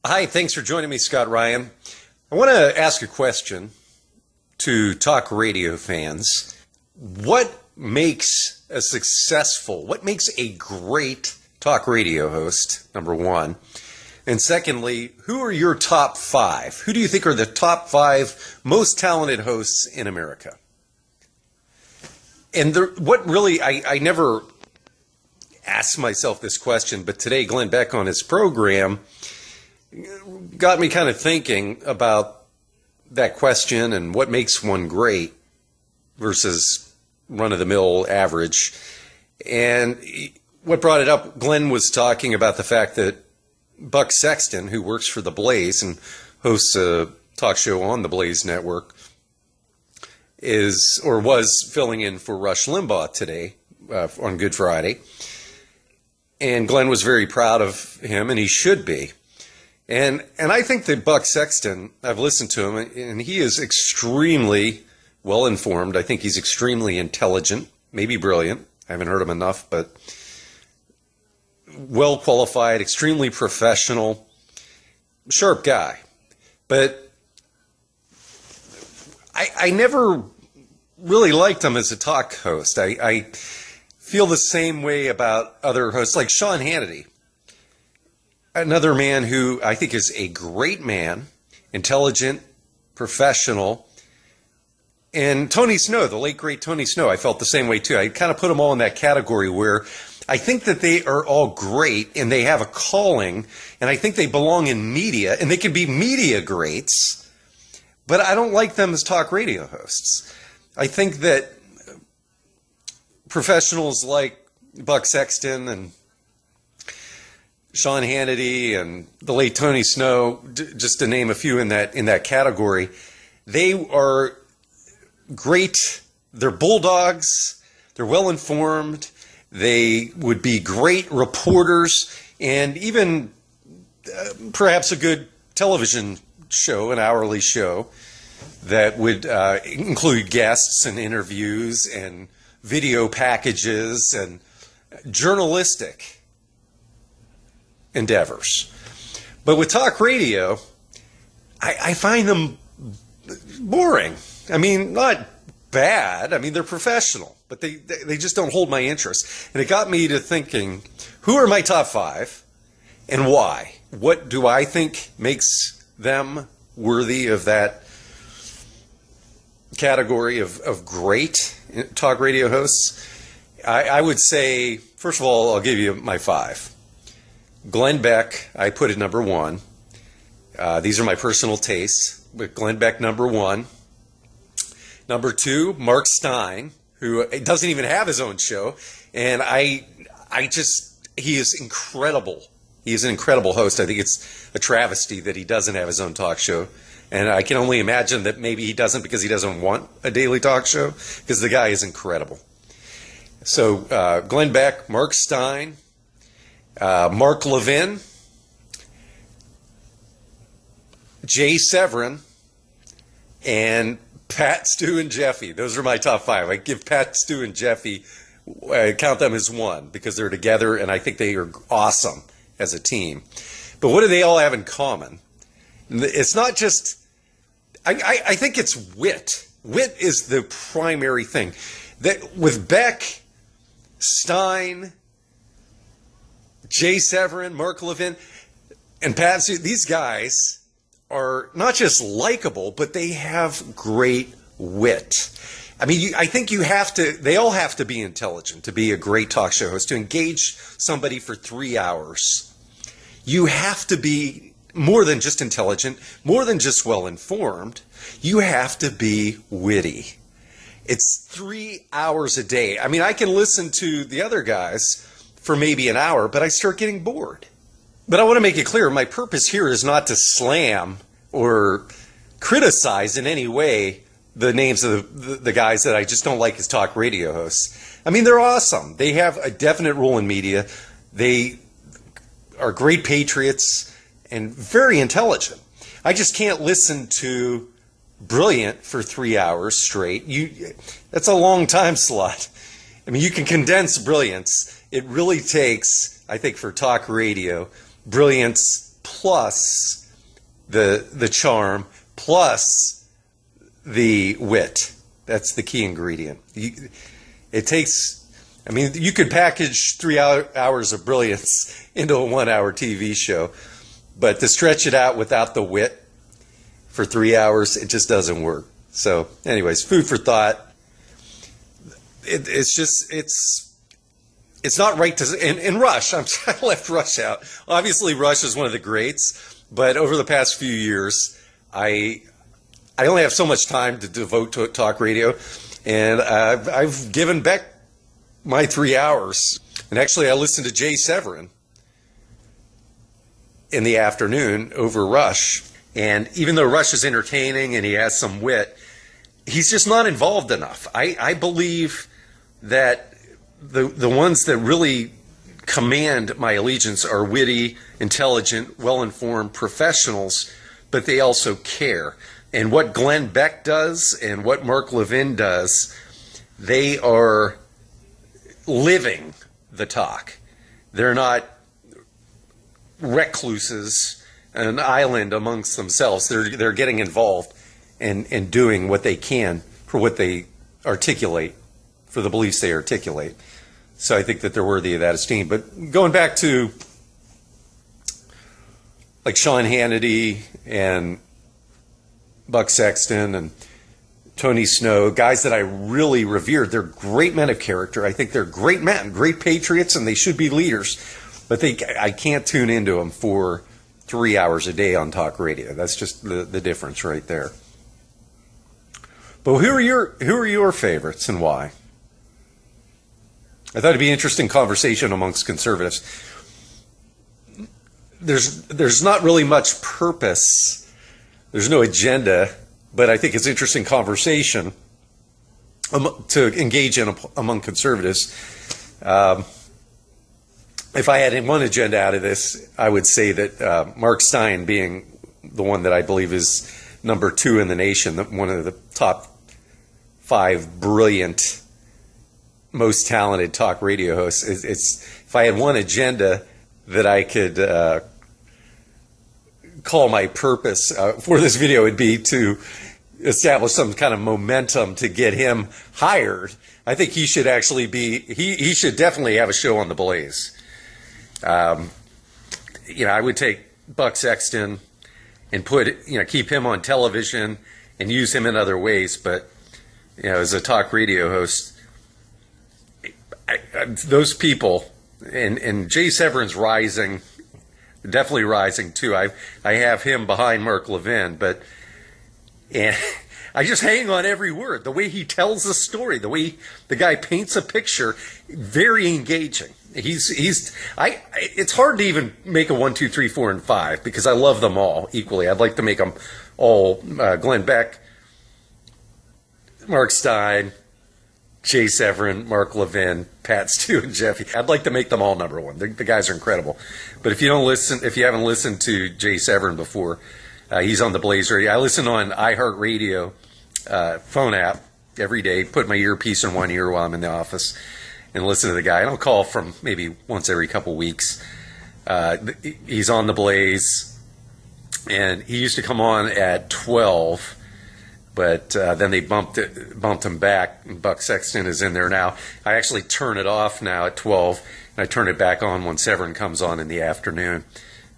Hi, thanks for joining me, Scott Ryan. I want to ask a question to talk radio fans. What makes a great talk radio host, number one? And secondly, who are your top five? Who do you think are the top five most talented hosts in America? And I never asked myself this question, but today Glenn Beck on his program got me kind of thinking about that question and what makes one great versus run-of-the-mill average. And what brought it up, Glenn was talking about the fact that Buck Sexton, who works for the Blaze and hosts a talk show on the Blaze Network, was filling in for Rush Limbaugh today on Good Friday. And Glenn was very proud of him, and he should be. And I think that Buck Sexton, I've listened to him, and he is extremely well informed. I think he's extremely intelligent, maybe brilliant. I haven't heard him enough, but well qualified, extremely professional, sharp guy. But I never really liked him as a talk host. I feel the same way about other hosts like Sean Hannity. Another man who I think is a great man, intelligent, professional. And Tony Snow, the late great Tony Snow, I felt the same way too. I kind of put them all in that category where I think that they are all great and they have a calling, and I think they belong in media, and they can be media greats, but I don't like them as talk radio hosts. I think that professionals like Buck Sexton and Sean Hannity and the late Tony Snow, just to name a few in that category, they are great. They're bulldogs. They're well informed. They would be great reporters, and even perhaps a good television show, an hourly show that would include guests and interviews and video packages and journalistic endeavors. But with talk radio, I find them boring. I mean, not bad. I mean, they're professional, but they just don't hold my interest. And it got me to thinking, who are my top five and why? What do I think makes them worthy of that category of great talk radio hosts? I would say, first of all, I'll give you my five. Glenn Beck, I put at number one. These are my personal tastes, but Glenn Beck, number one. Number two, Mark Steyn, who doesn't even have his own show. And he is incredible. He is an incredible host. I think it's a travesty that he doesn't have his own talk show. And I can only imagine that maybe he doesn't because he doesn't want a daily talk show, because the guy is incredible. So Glenn Beck, Mark Steyn, Mark Levin, Jay Severin, and Pat, Stu, and Jeffy. Those are my top five. I give Pat, Stu, and Jeffy, I count them as one because they're together, and I think they are awesome as a team. But what do they all have in common? It's not just, I think it's wit. Wit is the primary thing. That with Beck, Steyn, Jay Severin, Mark Levin, and Pat, these guys are not just likable, but they have great wit. I mean, I think they all have to be intelligent to be a great talk show host. To engage somebody for 3 hours, you have to be more than just intelligent, more than just well informed. You have to be witty. It's 3 hours a day. I mean, I can listen to the other guys for maybe an hour, but I start getting bored. But I want to make it clear, my purpose here is not to slam or criticize in any way the names of the guys that I just don't like as talk radio hosts. I mean, they're awesome. They have a definite role in media. They are great patriots and very intelligent. I just can't listen to Brilliant for 3 hours straight. That's a long time slot. I mean, you can condense Brilliance. It really takes, I think, for talk radio, Brilliance plus the charm plus the wit. That's the key ingredient. It takes, I mean, you could package 3 hours of brilliance into a 1 hour TV show, but to stretch it out without the wit for 3 hours, it just doesn't work. So anyways, food for thought. It's not right to, and Rush, I left Rush out. Obviously Rush is one of the greats, but over the past few years, I only have so much time to devote to talk radio, and I've given Beck my 3 hours. And actually I listened to Jay Severin in the afternoon over Rush. And even though Rush is entertaining and he has some wit, he's just not involved enough. I believe that the ones that really command my allegiance are witty, intelligent, well-informed professionals, but they also care. And what Glenn Beck does and what Mark Levin does, they are living the talk. They're not recluses on an island amongst themselves. They're getting involved and doing what they can for what they articulate, for the beliefs they articulate. So I think that they're worthy of that esteem. But going back to like Sean Hannity and Buck Sexton and Tony Snow, guys that I really revered, they're great men of character. I think they're great men, great patriots, and they should be leaders. But I can't tune into them for 3 hours a day on talk radio. That's just the difference right there. But who are your favorites and why? I thought it'd be an interesting conversation amongst conservatives. There's not really much purpose. There's no agenda, but I think it's interesting conversation to engage in among conservatives. If I had one agenda out of this, I would say that Mark Steyn, being the one that I believe is number 2 in the nation, one of the top 5 brilliant, most talented talk radio hosts. If I had one agenda that I could call my purpose for this video, it'd be to establish some kind of momentum to get him hired. I think he should actually be, he should definitely have a show on the Blaze. I would take Buck Sexton and keep him on television and use him in other ways, but as a talk radio host, those people, and Jay Severin's rising, definitely rising too. I have him behind Mark Levin, and I just hang on every word. The way he tells the story, the way the guy paints a picture, very engaging. It's hard to even make a 1, 2, 3, 4, and 5 because I love them all equally. I'd like to make them all Glenn Beck, Mark Steyn, Jay Severin, Mark Levin, Pat Stu, and Jeffy. I'd like to make them all number 1. The guys are incredible. But if you haven't listened to Jay Severin before, he's on the Blaze Radio. I listen on iHeartRadio phone app every day. Put my earpiece in one ear while I'm in the office and listen to the guy. I don't call from maybe once every couple weeks. He's on the Blaze, and he used to come on at 12. But then they bumped him back, and Buck Sexton is in there now. I actually turn it off now at 12, and I turn it back on when Severin comes on in the afternoon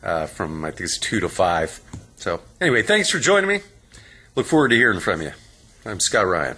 from, I think it's 2 to 5. So anyway, thanks for joining me. Look forward to hearing from you. I'm Scott Ryan.